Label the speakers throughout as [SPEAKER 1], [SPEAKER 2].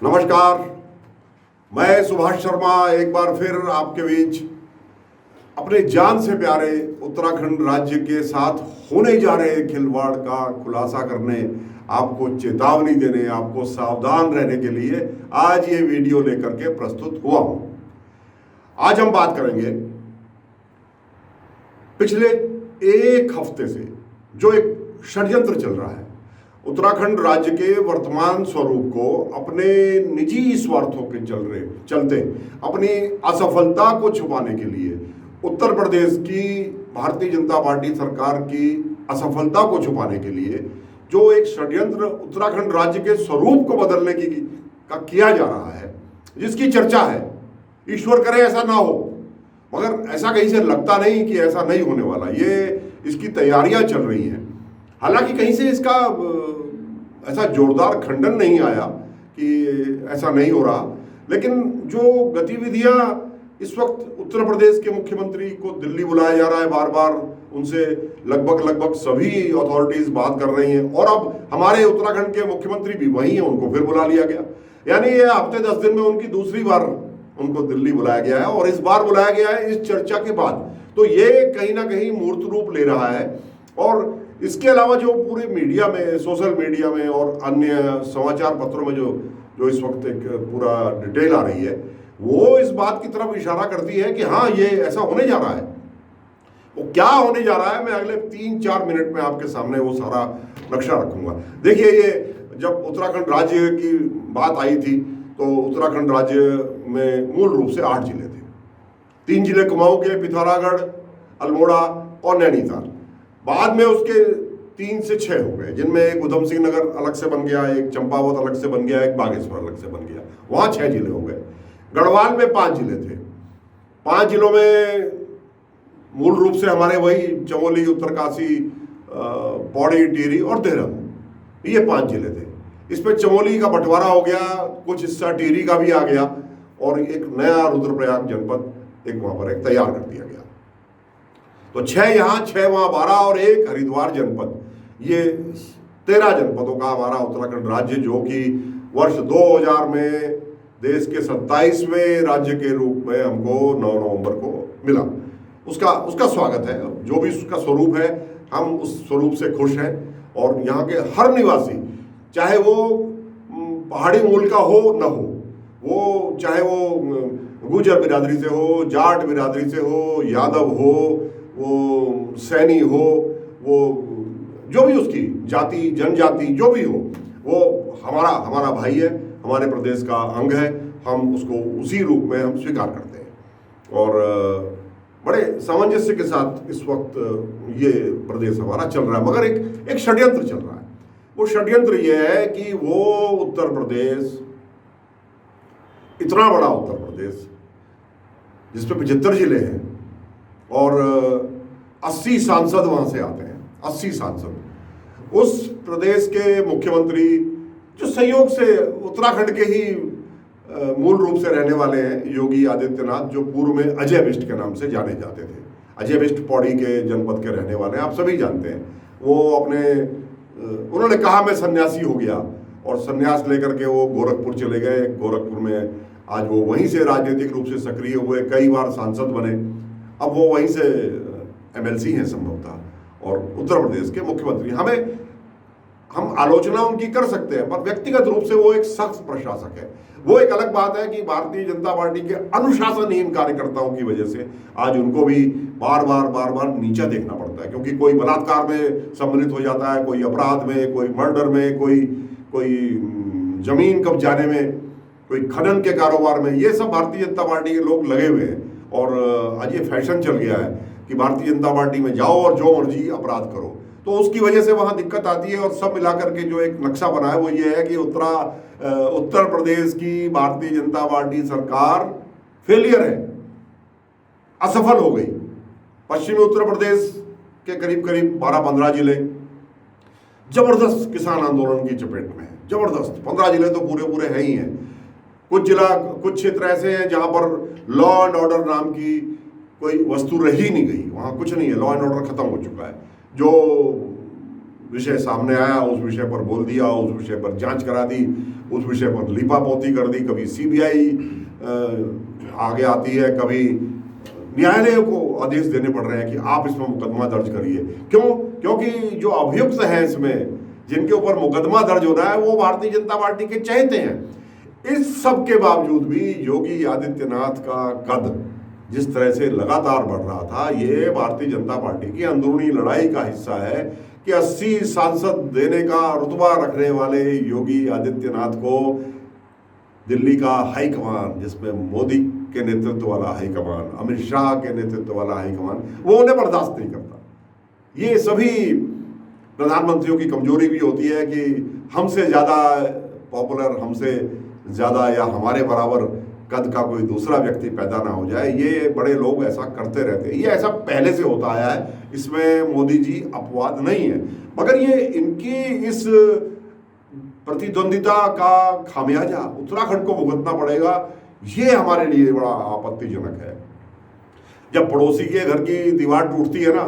[SPEAKER 1] नमस्कार, मैं सुभाष शर्मा एक बार फिर आपके बीच अपने जान से प्यारे उत्तराखंड राज्य के साथ होने जा रहे खिलवाड़ का खुलासा करने, आपको चेतावनी देने, आपको सावधान रहने के लिए आज ये वीडियो लेकर के प्रस्तुत हुआ हूं। आज हम बात करेंगे पिछले एक हफ्ते से जो एक षड्यंत्र चल रहा है, उत्तराखंड राज्य के वर्तमान स्वरूप को अपने निजी स्वार्थों के चलते अपनी असफलता को छुपाने के लिए, उत्तर प्रदेश की भारतीय जनता पार्टी सरकार की असफलता को छुपाने के लिए जो एक षड्यंत्र उत्तराखंड राज्य के स्वरूप को बदलने का किया जा रहा है, जिसकी चर्चा है। ईश्वर करे ऐसा ना हो, मगर ऐसा कहीं से लगता नहीं कि ऐसा नहीं होने वाला। ये इसकी तैयारियां चल रही हैं। हालांकि कहीं से इसका ऐसा जोरदार खंडन नहीं आया कि ऐसा नहीं हो रहा, लेकिन जो गतिविधियां इस वक्त उत्तर प्रदेश के मुख्यमंत्री को दिल्ली बुलाया जा रहा है, बार बार उनसे लगभग सभी अथॉरिटीज बात कर रही हैं, और अब हमारे उत्तराखंड के मुख्यमंत्री भी वही हैं, उनको फिर बुला लिया गया। यानी ये हफ्ते 10 दिन में उनकी दूसरी बार उनको दिल्ली बुलाया गया है, और इस बार बुलाया गया है इस चर्चा के बाद। तो ये कहीं ना कहीं मूर्त रूप ले रहा है। और इसके अलावा जो पूरे मीडिया में, सोशल मीडिया में और अन्य समाचार पत्रों में जो इस वक्त एक पूरा डिटेल आ रही है, वो इस बात की तरफ इशारा करती है कि हाँ, ये ऐसा होने जा रहा है। वो क्या होने जा रहा है, मैं अगले 3-4 मिनट में आपके सामने वो सारा नक्शा रखूंगा। देखिए, ये जब उत्तराखंड राज्य की बात आई थी तो उत्तराखंड राज्य में मूल रूप से 8 जिले थे। 3 जिले कुमाऊं के, पिथौरागढ़, अल्मोड़ा और नैनीताल। बाद में उसके 3 से 6 हो गए, जिनमें एक उधम सिंह नगर अलग से बन गया, एक चंपावत अलग से बन गया, एक बागेश्वर अलग से बन गया। वहाँ 6 जिले हो गए। गढ़वाल में 5 जिले थे। 5 जिलों में मूल रूप से हमारे वही चमोली, उत्तरकाशी, पौड़ी, टिहरी और देहरादून, ये 5 जिले थे। इसमें चमोली का बंटवारा हो गया, कुछ हिस्सा टिहरी का भी आ गया, और एक नया रुद्रप्रयाग जनपद एक वहाँ पर एक तैयार कर दिया गया। तो 6 यहाँ, 6 वहाँ, 12 और 1 हरिद्वार जनपद। ये 13 जनपदों का हमारा उत्तराखंड राज्य, जो कि वर्ष 2000 में देश के 27वें राज्य के रूप में हमको 9 नवंबर को मिला। उसका स्वागत है। जो भी उसका स्वरूप है, हम उस स्वरूप से खुश हैं। और यहाँ के हर निवासी, चाहे वो पहाड़ी मूल का हो न हो, वो चाहे वो गुर्जर बिरादरी से हो, जाट बिरादरी से हो, यादव हो, वो सैनी हो, वो जो भी उसकी जाति, जनजाति जो भी हो, वो हमारा भाई है, हमारे प्रदेश का अंग है। हम उसको उसी रूप में हम स्वीकार करते हैं। और बड़े सामंजस्य के साथ इस वक्त ये प्रदेश हमारा चल रहा है। मगर एक षड्यंत्र चल रहा है। वो षड्यंत्र ये है कि वो उत्तर प्रदेश, इतना बड़ा उत्तर प्रदेश जिसमें 75 जिले हैं और 80 सांसद वहां से आते हैं, 80 सांसद, उस प्रदेश के मुख्यमंत्री जो संयोग से उत्तराखंड के ही मूल रूप से रहने वाले हैं, योगी आदित्यनाथ, जो पूर्व में अजय बिष्ट के नाम से जाने जाते थे। अजय बिष्ट पौड़ी के जनपद के रहने वाले हैं, आप सभी जानते हैं। वो उन्होंने कहा मैं सन्यासी हो गया, और सन्यास लेकर के वो गोरखपुर चले गए। गोरखपुर में आज वो वहीं से राजनीतिक रूप से सक्रिय हुए, कई बार सांसद बने। अब वो वहीं से MLC हैं संभवतः, और उत्तर प्रदेश के मुख्यमंत्री। हम आलोचना उनकी कर सकते हैं, पर व्यक्तिगत रूप से वो एक सख्त प्रशासक है। वो एक अलग बात है कि भारतीय जनता पार्टी के अनुशासनहीन कार्यकर्ताओं की वजह से आज उनको भी बार बार नीचा देखना पड़ता है, क्योंकि कोई बलात्कार में सम्मिलित हो जाता है, कोई अपराध में, कोई मर्डर में, कोई जमीन कब्जाने में, कोई खनन के कारोबार में। ये सब भारतीय जनता पार्टी के लोग लगे हुए हैं। और आज ये फैशन चल गया है कि भारतीय जनता पार्टी में जाओ और जो मर्जी अपराध करो। तो उसकी वजह से वहाँ दिक्कत आती है। और सब मिलाकर के जो एक नक्शा बना है वो ये है कि उत्तर प्रदेश की भारतीय जनता पार्टी सरकार फेलियर है, असफल हो गई। पश्चिमी उत्तर प्रदेश के करीब 12-15 जिले जबरदस्त किसान आंदोलन की चपेट में है, जबरदस्त। 15 जिले तो पूरे हैं ही हैं। कुछ क्षेत्र ऐसे हैं जहां पर लॉ एंड ऑर्डर नाम की कोई वस्तु रही नहीं गई, वहां कुछ नहीं है, लॉ एंड ऑर्डर खत्म हो चुका है। जो विषय सामने आया उस विषय पर बोल दिया, उस विषय पर जांच करा दी, उस विषय पर लीपापोती कर दी। कभी सीबीआई आगे आती है, कभी न्यायालय को आदेश देने पड़ रहे हैं कि आप इसमें मुकदमा दर्ज करिए। क्यों? क्योंकि जो अभियुक्त हैं इसमें, जिनके ऊपर मुकदमा दर्ज हो रहा है, वो भारतीय जनता पार्टी के चहेते हैं। इस सब के बावजूद भी योगी आदित्यनाथ का कद जिस तरह से लगातार बढ़ रहा था, ये भारतीय जनता पार्टी की अंदरूनी लड़ाई का हिस्सा है कि 80 सांसद देने का रुतबा रखने वाले योगी आदित्यनाथ को दिल्ली का हाईकमान, जिसमें मोदी के नेतृत्व वाला हाईकमान, अमित शाह के नेतृत्व वाला हाईकमान, वो उन्हें बर्दाश्त नहीं करता। ये सभी प्रधानमंत्रियों की कमजोरी भी होती है कि हमसे ज़्यादा पॉपुलर, हमसे ज़्यादा या हमारे बराबर कद का कोई दूसरा व्यक्ति पैदा ना हो जाए। ये बड़े लोग ऐसा करते रहते हैं, ये ऐसा पहले से होता आया है, इसमें मोदी जी अपवाद नहीं है। मगर ये इनकी इस प्रतिद्वंदिता का खामियाजा उत्तराखंड को भुगतना पड़ेगा, ये हमारे लिए बड़ा आपत्तिजनक है। जब पड़ोसी के घर की दीवार टूटती है ना,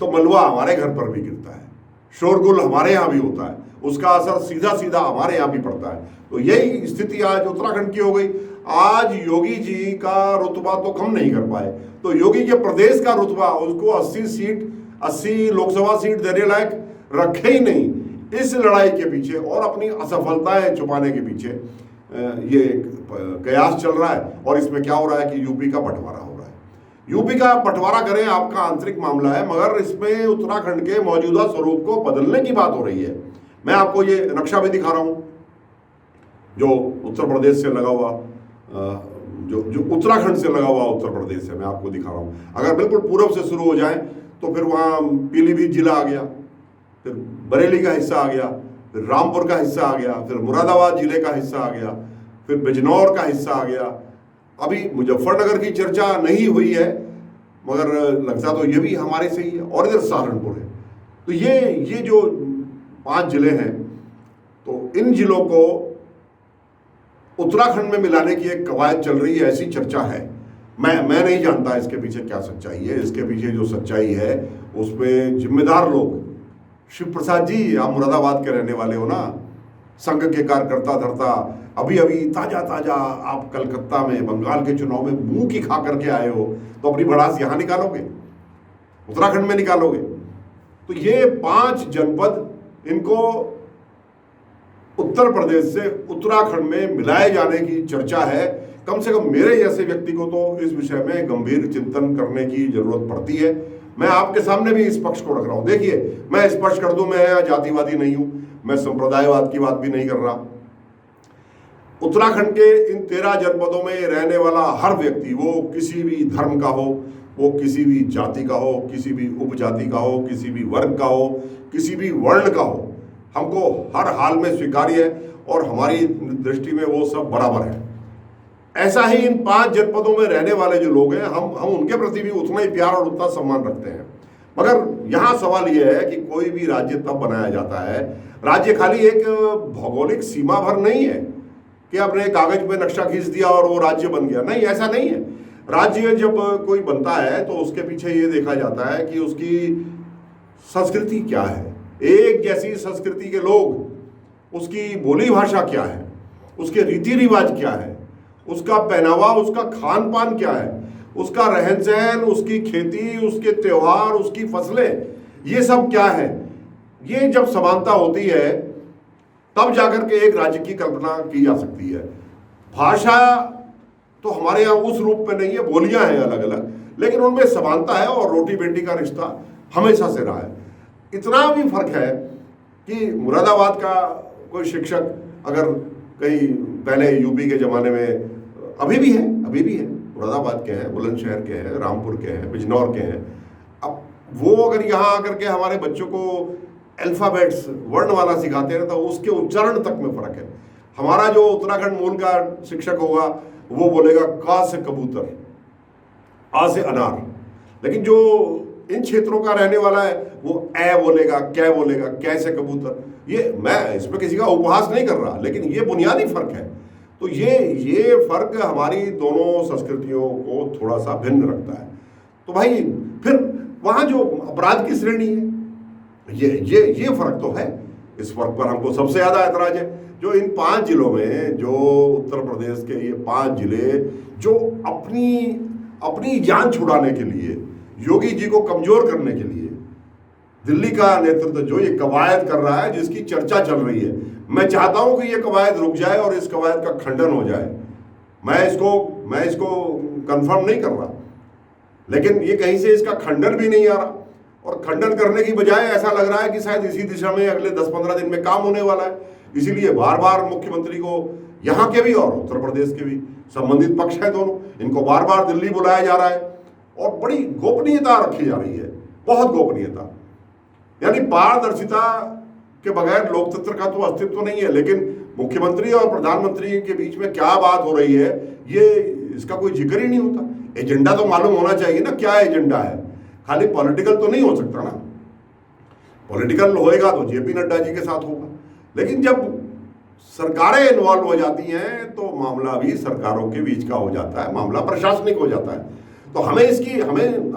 [SPEAKER 1] तो मलबा हमारे घर पर भी गिरता है, शोरगुल हमारे यहाँ भी होता है, उसका असर सीधा सीधा हमारे यहाँ भी पड़ता है। तो यही स्थिति आज उत्तराखंड की हो गई। आज योगी जी का रुतबा तो कम नहीं कर पाए, तो योगी के प्रदेश का रुतबा उसको 80 लोकसभा सीट देने लायक रखे ही नहीं। इस लड़ाई के पीछे और अपनी असफलताएं छुपाने के पीछे ये कयास चल रहा है। और इसमें क्या हो रहा है कि यूपी का बंटवारा हो रहा है। यूपी का बंटवारा करें, आपका आंतरिक मामला है, मगर इसमें उत्तराखंड के मौजूदा स्वरूप को बदलने की बात हो रही है। मैं आपको ये नक्शा भी दिखा रहा हूँ जो उत्तर प्रदेश से लगा हुआ, जो उत्तराखंड से लगा हुआ उत्तर प्रदेश से मैं आपको दिखा रहा हूँ। अगर बिल्कुल पूर्व से शुरू हो जाए तो फिर वहाँ पीलीभीत जिला आ गया, फिर बरेली का हिस्सा आ गया, फिर रामपुर का हिस्सा आ गया, फिर मुरादाबाद जिले का हिस्सा आ गया, फिर बिजनौर का हिस्सा आ गया। अभी मुजफ्फरनगर की चर्चा नहीं हुई है, मगर लगता तो ये भी हमारे से ही है, और इधर सहारनपुर है। तो ये जो 5 जिले हैं, तो इन जिलों को उत्तराखंड में मिलाने की एक कवायद चल रही है, ऐसी चर्चा है। मैं नहीं जानता इसके पीछे क्या सच्चाई है। इसके पीछे जो सच्चाई है उसमें जिम्मेदार लोग, शिव प्रसाद जी, आप मुरादाबाद के रहने वाले हो ना, संघ के कार्यकर्ता धरता, अभी ताजा आप कलकत्ता में बंगाल के चुनाव में मुंह की खा करके आए हो, तो अपनी भड़ास यहाँ निकालोगे, उत्तराखंड में निकालोगे। तो ये 5 जनपद, इनको उत्तर प्रदेश से उत्तराखंड में मिलाए जाने की चर्चा है। कम से कम मेरे जैसे व्यक्ति को तो इस विषय में गंभीर चिंतन करने की जरूरत पड़ती है। मैं आपके सामने भी इस पक्ष को रख रहा हूं। देखिए, मैं स्पष्ट कर दूं, मैं जातिवादी नहीं हूं, मैं संप्रदायवाद की बात भी नहीं कर रहा। उत्तराखंड के इन 13 जनपदों में रहने वाला हर व्यक्ति, वो किसी भी धर्म का हो, वो किसी भी जाति का हो, किसी भी उपजाति का हो, किसी भी वर्ग का हो, किसी भी वर्ण का हो, हमको हर हाल में स्वीकार्य है और हमारी दृष्टि में वो सब बराबर है। ऐसा ही इन 5 जनपदों में रहने वाले जो लोग हैं, हम उनके प्रति भी उतना ही प्यार और उतना सम्मान रखते हैं। मगर यहाँ सवाल यह है कि कोई भी राज्य तब बनाया जाता है, राज्य खाली एक भौगोलिक सीमा भर नहीं है कि आपने कागज पे नक्शा खींच दिया और वो राज्य बन गया। नहीं, ऐसा नहीं है। राज्य जब कोई बनता है तो उसके पीछे ये देखा जाता है कि उसकी संस्कृति क्या है, एक जैसी संस्कृति के लोग, उसकी बोली भाषा क्या है, उसके रीति रिवाज क्या है, उसका पहनावा, उसका खान पान क्या है, उसका रहन सहन, उसकी खेती, उसके त्योहार, उसकी फसलें, ये सब क्या है। ये जब समानता होती है तब जाकर के एक राज्य की कल्पना की जा सकती है। भाषा तो हमारे यहाँ उस रूप में नहीं है, बोलियां हैं अलग अलग, लेकिन उनमें समानता है और रोटी बेटी का रिश्ता हमेशा से रहा है। इतना भी फर्क है कि मुरादाबाद का कोई शिक्षक अगर कहीं पहले यूपी के ज़माने में, अभी भी है, मुरादाबाद के हैं, बुलंदशहर के हैं, रामपुर के हैं, बिजनौर के हैं, अब वो अगर यहाँ आकर के हमारे बच्चों को अल्फ़ाबेट्स, वर्ण वाला सिखाते हैं तो उसके उच्चारण तक में फ़र्क है। हमारा जो उत्तराखंड मूल का शिक्षक होगा वो बोलेगा का से कबूतर, आ से अनार, लेकिन जो इन क्षेत्रों का रहने वाला है वो ए बोलेगा, कै बोलेगा, कै से कबूतर। ये मैं इसमें किसी का उपहास नहीं कर रहा, लेकिन ये बुनियादी फर्क है। तो ये फर्क हमारी दोनों संस्कृतियों को थोड़ा सा भिन्न रखता है। तो भाई फिर वहाँ जो अपराध की श्रेणी है ये फर्क तो है। इस फर्क पर हमको सबसे ज्यादा ऐतराज है। जो इन 5 जिलों में, जो उत्तर प्रदेश के ये 5 जिले जो अपनी जान छुड़ाने के लिए, योगी जी को कमजोर करने के लिए दिल्ली का नेतृत्व जो ये कवायद कर रहा है, जिसकी चर्चा चल रही है, मैं चाहता हूं कि ये कवायद रुक जाए और इस कवायद का खंडन हो जाए। मैं इसको कंफर्म नहीं कर रहा, लेकिन ये कहीं से इसका खंडन भी नहीं आ रहा, और खंडन करने की बजाय ऐसा लग रहा है कि शायद इसी दिशा में अगले 10-15 दिन में काम होने वाला है। इसीलिए बार बार मुख्यमंत्री को, यहाँ के भी और उत्तर प्रदेश के भी संबंधित पक्ष हैं दोनों, इनको बार बार दिल्ली बुलाया जा रहा है और बड़ी गोपनीयता रखी जा रही है, बहुत गोपनीयता। यानी पारदर्शिता के बगैर लोकतंत्र का तो अस्तित्व नहीं है। लेकिन मुख्यमंत्री और प्रधानमंत्री के बीच में क्या बात हो रही है, ये इसका कोई जिक्र ही नहीं होता। एजेंडा तो मालूम होना चाहिए ना, क्या एजेंडा है। खाली पॉलिटिकल तो नहीं हो सकता ना, पॉलिटिकल होएगा तो जेपी नड्डा जी के साथ होगा, लेकिन जब सरकारें इन्वॉल्व हो जाती हैं तो मामला भी सरकारों के बीच का हो जाता है, मामला प्रशासनिक हो जाता है। तो हमें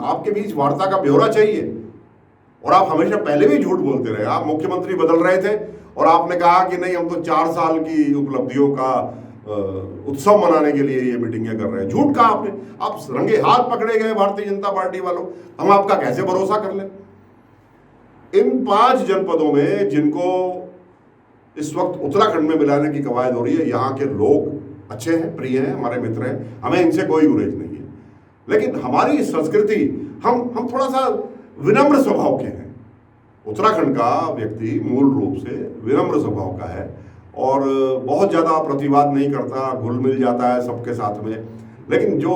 [SPEAKER 1] आपके बीच वार्ता का ब्यौरा चाहिए। और आप हमेशा पहले भी झूठ बोलते रहे। आप मुख्यमंत्री बदल रहे थे और आपने कहा कि नहीं, हम तो 4 साल की उपलब्धियों का उत्सव मनाने के लिए ये मीटिंगें कर रहे हैं। झूठ कहा आपने, आप रंगे हाथ पकड़े गए भारतीय जनता पार्टी वालों। हम आपका कैसे भरोसा कर लें। इन 5 जनपदों में जिनको इस वक्त उत्तराखंड में मिलाने की कवायद हो रही है, यहाँ के लोग अच्छे हैं, प्रिय हैं, हमारे मित्र हैं, हमें इनसे कोई गुरेज नहीं है। लेकिन हमारी संस्कृति, हम थोड़ा सा विनम्र स्वभाव के हैं। उत्तराखंड का व्यक्ति मूल रूप से विनम्र स्वभाव का है और बहुत ज़्यादा प्रतिवाद नहीं करता, घुल मिल जाता है सबके साथ में। लेकिन जो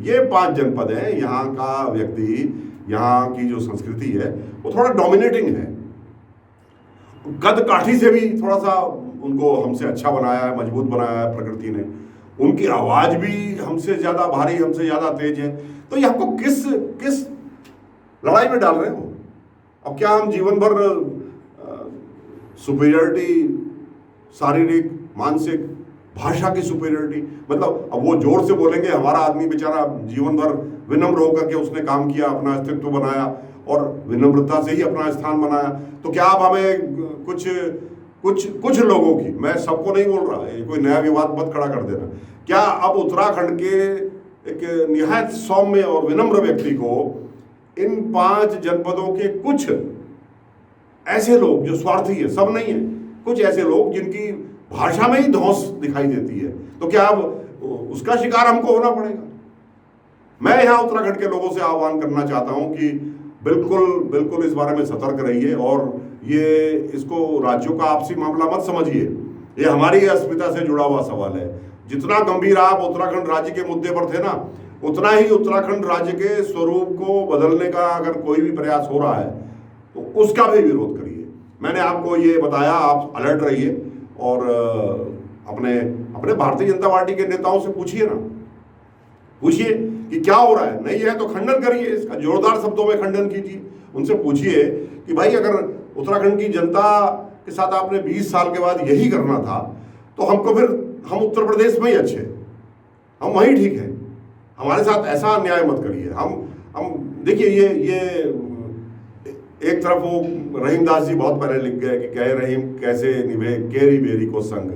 [SPEAKER 1] ये 5 जनपद हैं, यहाँ का व्यक्ति, यहाँ की जो संस्कृति है वो थोड़ा डोमिनेटिंग है। कद काठी से भी थोड़ा सा उनको हमसे अच्छा बनाया है, मजबूत बनाया है प्रकृति ने। उनकी आवाज़ भी हमसे ज़्यादा भारी, हमसे ज़्यादा तेज है। तो ये हमको किस लड़ाई में डाल रहे हो? अब क्या हम जीवन भर सुपीरियरिटी, शारीरिक, मानसिक, भाषा की सुपीरियरिटी, मतलब अब वो जोर से बोलेंगे, हमारा आदमी बेचारा जीवन भर विनम्र होकर के उसने काम किया, अपना अस्तित्व बनाया और विनम्रता से ही अपना स्थान बनाया। तो क्या आप हमें कुछ लोगों की, मैं सबको नहीं बोल रहा, ये कोई नया विवाद मत खड़ा कर देना, क्या अब उत्तराखंड के एक निहायत सौम्य और विनम्र व्यक्ति को इन 5 जनपदों के कुछ ऐसे लोग जो स्वार्थी है, सब नहीं है, कुछ ऐसे लोग जिनकी भाषा में ही धौंस दिखाई देती है, तो क्या अब उसका शिकार हमको होना पड़ेगा? मैं यहाँ उत्तराखंड के लोगों से आह्वान करना चाहता हूँ कि बिल्कुल इस बारे में सतर्क रहिए और इसको राज्यों का आपसी मामला मत समझिए। ये हमारी अस्मिता से जुड़ा हुआ सवाल है। जितना गंभीर आप उत्तराखंड राज्य के मुद्दे पर थे ना, उतना ही उत्तराखंड राज्य के स्वरूप को बदलने का अगर कोई भी प्रयास हो रहा है तो उसका भी विरोध करिए। मैंने आपको ये बताया, आप अलर्ट रहिए और अपने भारतीय जनता पार्टी के नेताओं से पूछिए ना, पूछिए कि क्या हो रहा है। नहीं है तो खंडन करिए, इसका जोरदार शब्दों में खंडन कीजिए। उनसे पूछिए कि भाई अगर उत्तराखंड की जनता के साथ आपने 20 साल के बाद यही करना था तो हमको फिर, हम उत्तर प्रदेश में ही अच्छे, हम वहीं ठीक है, हमारे साथ ऐसा अन्याय मत करिए। हम देखिए, ये एक तरफ वो रहीमदास जी बहुत पहले लिख गए कि कह रहीम कैसे निभे केरी बेरी को संग,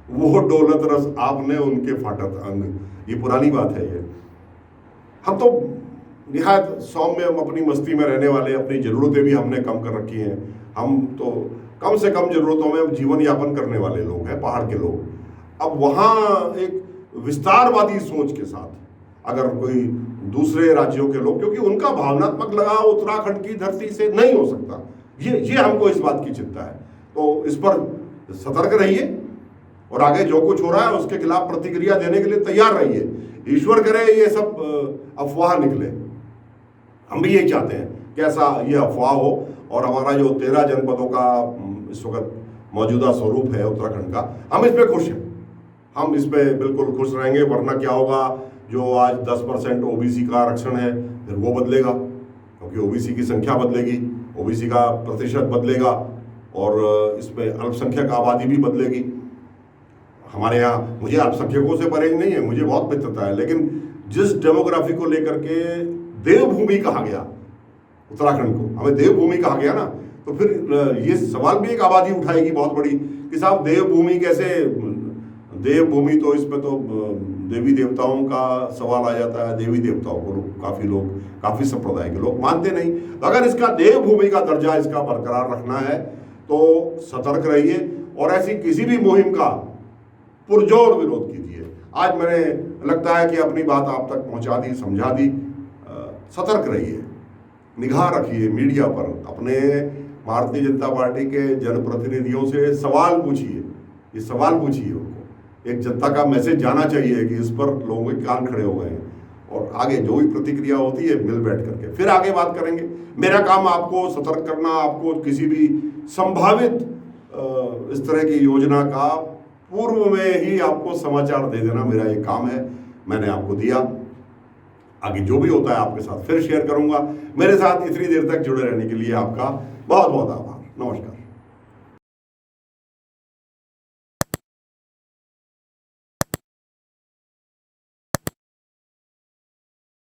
[SPEAKER 1] वो डोलत रस आपने उनके फाटत अंग। ये पुरानी बात है। ये हम तो निहायत सौम्य, अपनी मस्ती में रहने वाले, अपनी ज़रूरतें भी हमने कम कर रखी हैं। हम तो कम से कम ज़रूरतों में जीवन यापन करने वाले लोग हैं, पहाड़ के लोग। अब वहाँ एक विस्तारवादी सोच के साथ अगर कोई दूसरे राज्यों के लोग, क्योंकि उनका भावनात्मक लगाव उत्तराखंड की धरती से नहीं हो सकता, ये हमको इस बात की चिंता है। तो इस पर सतर्क रहिए और आगे जो कुछ हो रहा है उसके खिलाफ प्रतिक्रिया देने के लिए तैयार रहिए। ईश्वर करे ये सब अफवाह निकले, हम भी यही चाहते हैं कि ऐसा ये अफवाह हो और हमारा जो 13 जनपदों का इस वक्त मौजूदा स्वरूप है उत्तराखंड का, हम इस पर खुश हैं, हम इस पर बिल्कुल खुश रहेंगे। वरना क्या होगा, जो आज 10% ओबीसी का आरक्षण है फिर वो बदलेगा, क्योंकि ओबीसी की संख्या बदलेगी, ओबीसी का प्रतिशत बदलेगा और इसमें अल्पसंख्यक आबादी भी बदलेगी। हमारे यहाँ, मुझे अल्पसंख्यकों से परहेज नहीं है, मुझे बहुत मित्रता है, लेकिन जिस डेमोग्राफी को लेकर के देवभूमि कहा गया उत्तराखंड को, हमें देवभूमि कहा गया ना, तो फिर ये सवाल भी एक आबादी उठाएगी बहुत बड़ी कि साहब देवभूमि कैसे, देवभूमि तो इसमें तो देवी देवताओं का सवाल आ जाता है, देवी देवताओं को काफ़ी संप्रदाय के लोग मानते नहीं। तो अगर इसका देवभूमि का दर्जा इसका बरकरार रखना है तो सतर्क रहिए और ऐसी किसी भी मुहिम का पुरजोर विरोध कीजिए। आज मैंने लगता है कि अपनी बात आप तक पहुंचा दी, समझा दी। सतर्क रहिए, निगाह रखिए मीडिया पर, अपने भारतीय जनता पार्टी के जनप्रतिनिधियों से सवाल पूछिए, ये सवाल पूछिए उनको। एक जनता का मैसेज जाना चाहिए कि इस पर लोगों के कान खड़े हो गए हैं और आगे जो भी प्रतिक्रिया होती है मिल बैठ करके फिर आगे बात करेंगे। मेरा काम आपको सतर्क करना, आपको किसी भी संभावित इस तरह की योजना का पूर्व में ही आपको समाचार दे देना मेरा ये काम है। मैंने आपको दिया, आगे जो भी होता है आपके साथ फिर शेयर करूंगा। मेरे साथ इतनी देर तक जुड़े रहने के लिए आपका बहुत बहुत आभार। नमस्कार।